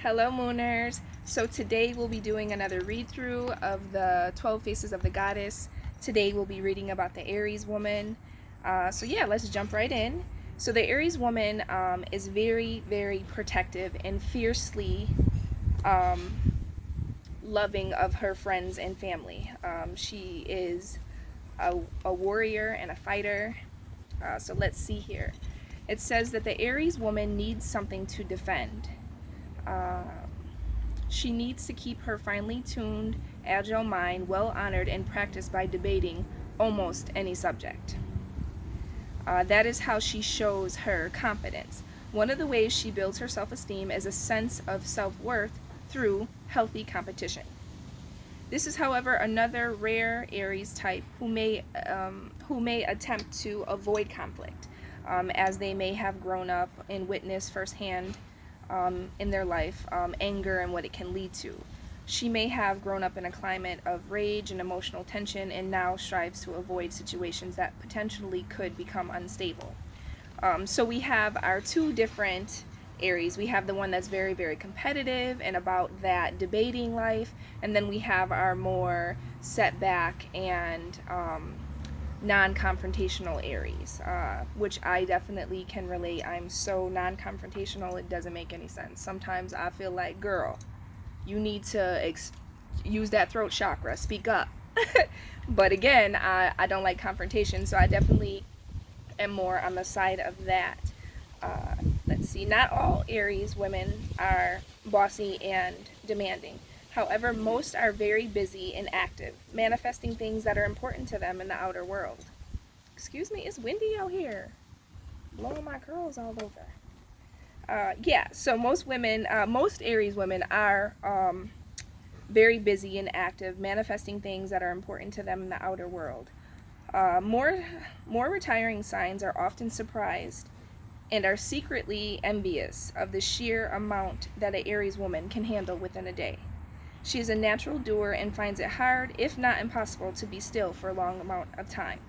Hello Mooners! So today we'll be doing another read through of the 12 Faces of the Goddess. Today we'll be reading about the Aries woman. So yeah, let's jump right in. So the Aries woman is very, very protective and fiercely loving of her friends and family. She is a warrior and a fighter. So let's see here. It says that the Aries woman needs something to defend. She needs to keep her finely tuned, agile mind well honored and practiced by debating almost any subject. That is how she shows her confidence. One of the ways she builds her self-esteem is a sense of self-worth through healthy competition. This is, however, another rare Aries type who may attempt to avoid conflict, as they may have grown up and witnessed firsthand in their life anger and what it can lead to. She may have grown up in a climate of rage and emotional tension and now strives to avoid situations that potentially could become unstable. So we have our two different Aries. We have the one that's very, very competitive and about that debating life, and then we have our more setback and non-confrontational Aries, which I definitely can relate. I'm so non-confrontational, it doesn't make any sense. Sometimes I feel like, girl, you need to use that throat chakra, speak up. But again, I don't like confrontation, so I definitely am more on the side of that. Let's see, not all Aries women are bossy and demanding. However, most are very busy and active, manifesting things that are important to them in the outer world. Excuse me, it's windy out here. Blowing my curls all over. Yeah, so most Aries women are very busy and active, manifesting things that are important to them in the outer world. More retiring signs are often surprised and are secretly envious of the sheer amount that an Aries woman can handle within a day. She is a natural doer and finds it hard, if not impossible, to be still for a long amount of time.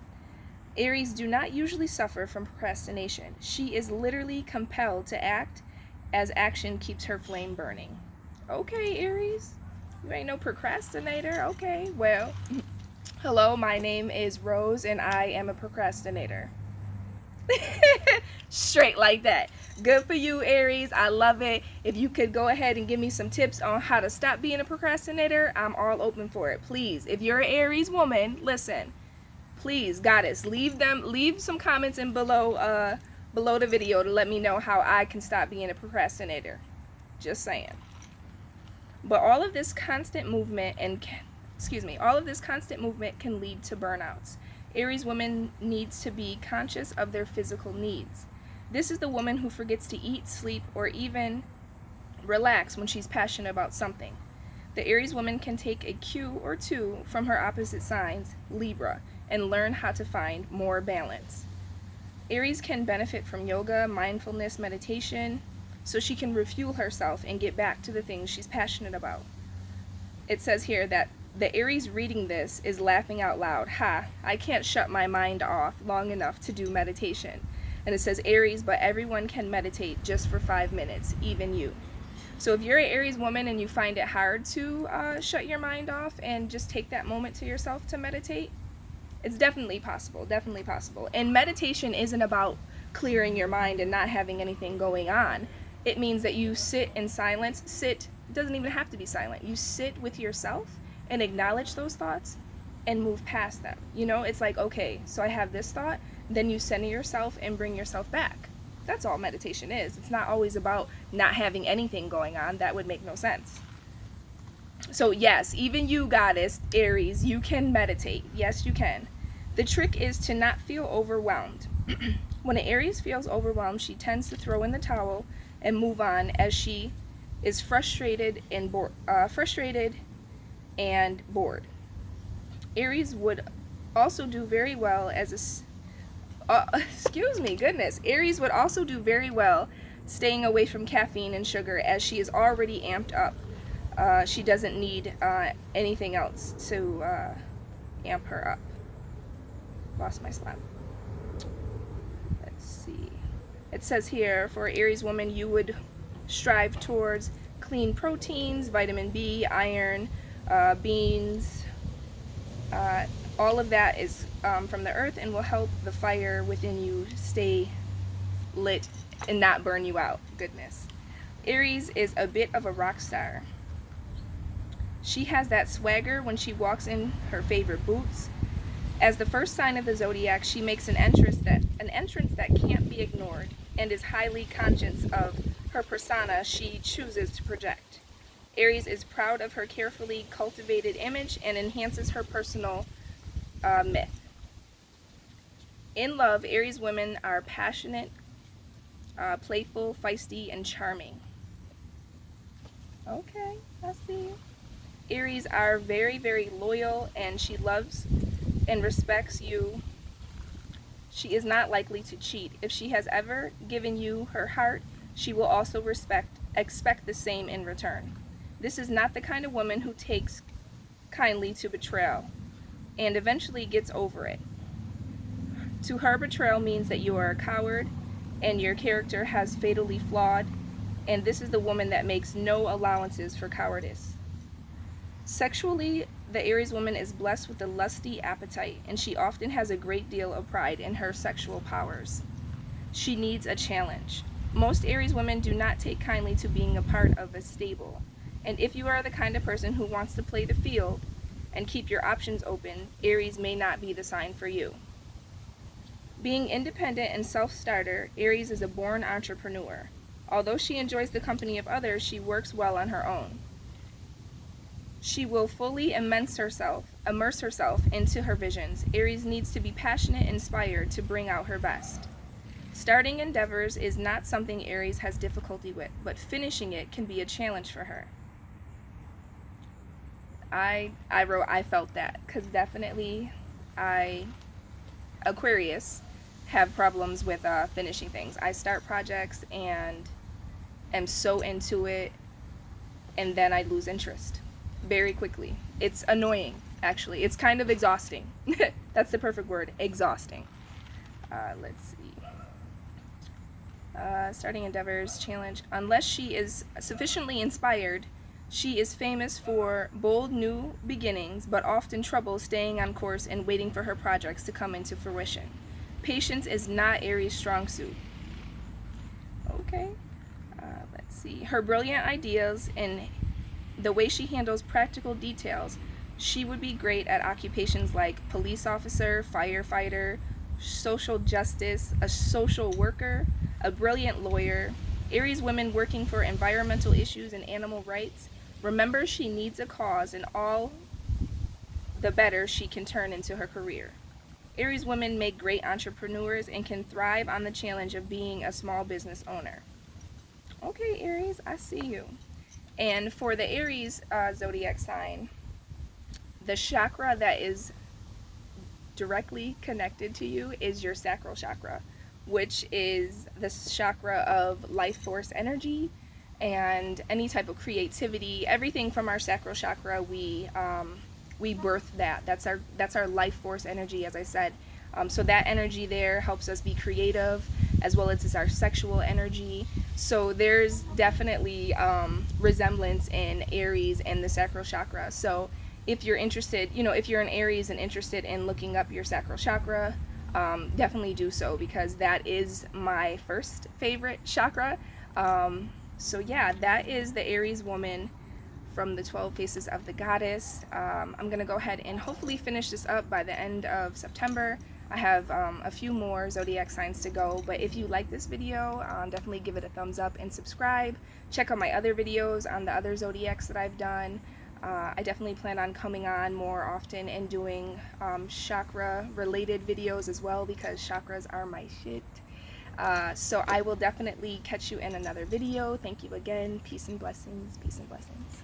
Aries do not usually suffer from procrastination. She is literally compelled to act, as action keeps her flame burning. Okay, Aries, you ain't no procrastinator. Okay, well, hello, my name is Rose and I am a procrastinator. Straight like that. Good for you, Aries. I love it. If you could go ahead and give me some tips on how to stop being a procrastinator, I'm all open for it. Please, if you're an Aries woman, listen. Please, goddess, leave some comments in below the video to let me know how I can stop being a procrastinator. Just saying. But all of this constant movement can lead to burnouts. Aries woman needs to be conscious of their physical needs. This is the woman who forgets to eat, sleep, or even relax when she's passionate about something. The Aries woman can take a cue or two from her opposite signs, Libra, and learn how to find more balance. Aries can benefit from yoga, mindfulness, meditation, so she can refuel herself and get back to the things she's passionate about. It says here that the Aries reading this is laughing out loud. Ha, I can't shut my mind off long enough to do meditation. And it says Aries, but everyone can meditate just for 5 minutes, even you. So if you're an Aries woman and you find it hard to shut your mind off and just take that moment to yourself to meditate, it's definitely possible, definitely possible. And meditation isn't about clearing your mind and not having anything going on. It means that you sit in silence. It doesn't even have to be silent. You sit with yourself and acknowledge those thoughts and move past them. You know, it's like, okay, so I have this thought, then you center yourself and bring yourself back. That's all meditation is. It's not always about not having anything going on. That would make no sense. So yes, even you, goddess, Aries, you can meditate. Yes, you can. The trick is to not feel overwhelmed. When an Aries feels overwhelmed, she tends to throw in the towel and move on, as she is frustrated and bored. Aries would also do very well as Aries would also do very well staying away from caffeine and sugar, as she is already amped up. She doesn't need anything else to amp her up. Lost my slide. Let's see. It says here, for Aries woman, you would strive towards clean proteins, vitamin B, iron, beans, all of that is from the earth and will help the fire within you stay lit and not burn you out. Goodness. Aries is a bit of a rock star. She has that swagger when she walks in her favorite boots. As the first sign of the zodiac, she makes an entrance that can't be ignored and is highly conscious of her persona she chooses to project. Aries is proud of her carefully cultivated image and enhances her personal myth. In love, Aries women are passionate, playful, feisty, and charming. Okay, I see you. Aries are very, very loyal, and she loves and respects you. She is not likely to cheat. If she has ever given you her heart, she will also expect the same in return. This is not the kind of woman who takes kindly to betrayal and eventually gets over it. To her, betrayal means that you are a coward and your character has fatally flawed, and this is the woman that makes no allowances for cowardice. Sexually, the Aries woman is blessed with a lusty appetite, and she often has a great deal of pride in her sexual powers. She needs a challenge. Most Aries women do not take kindly to being a part of a stable, and if you are the kind of person who wants to play the field and keep your options open, Aries may not be the sign for you. Being independent and self-starter, Aries is a born entrepreneur. Although she enjoys the company of others, she works well on her own. She will fully immerse herself into her visions. Aries needs to be passionate and inspired to bring out her best. Starting endeavors is not something Aries has difficulty with, but finishing it can be a challenge for her. I felt that, because definitely Aquarius, have problems with finishing things. I start projects and am so into it, and then I lose interest very quickly. It's annoying, actually. It's kind of exhausting. That's the perfect word, exhausting. Let's see. Starting endeavors, challenge. Unless she is sufficiently inspired, she is famous for bold new beginnings, but often trouble staying on course and waiting for her projects to come into fruition. Patience is not Aries' strong suit. Okay. Let's see. Her brilliant ideas and the way she handles practical details, she would be great at occupations like police officer, firefighter, social justice, a social worker, a brilliant lawyer. Aries women working for environmental issues and animal rights. Remember, she needs a cause, and all the better she can turn into her career. Aries women make great entrepreneurs and can thrive on the challenge of being a small business owner. Okay, Aries, I see you. And for the Aries zodiac sign, the chakra that is directly connected to you is your sacral chakra, which is the chakra of life force energy and any type of creativity. Everything from our sacral chakra, we birth that. That's our life force energy, as I said. So that energy there helps us be creative, as well as our sexual energy. So there's definitely resemblance in Aries and the sacral chakra. So if you're interested, if you're an Aries and interested in looking up your sacral chakra, definitely do so, because that is my first favorite chakra. So yeah, that is the Aries woman from the 12 Faces of the Goddess. I'm going to go ahead and hopefully finish this up by the end of September. I have a few more zodiac signs to go, but if you like this video, definitely give it a thumbs up and subscribe. Check out my other videos on the other zodiacs that I've done. I definitely plan on coming on more often and doing chakra related videos as well, because chakras are my shit. So I will definitely catch you in another video. Thank you again. Peace and blessings. Peace and blessings.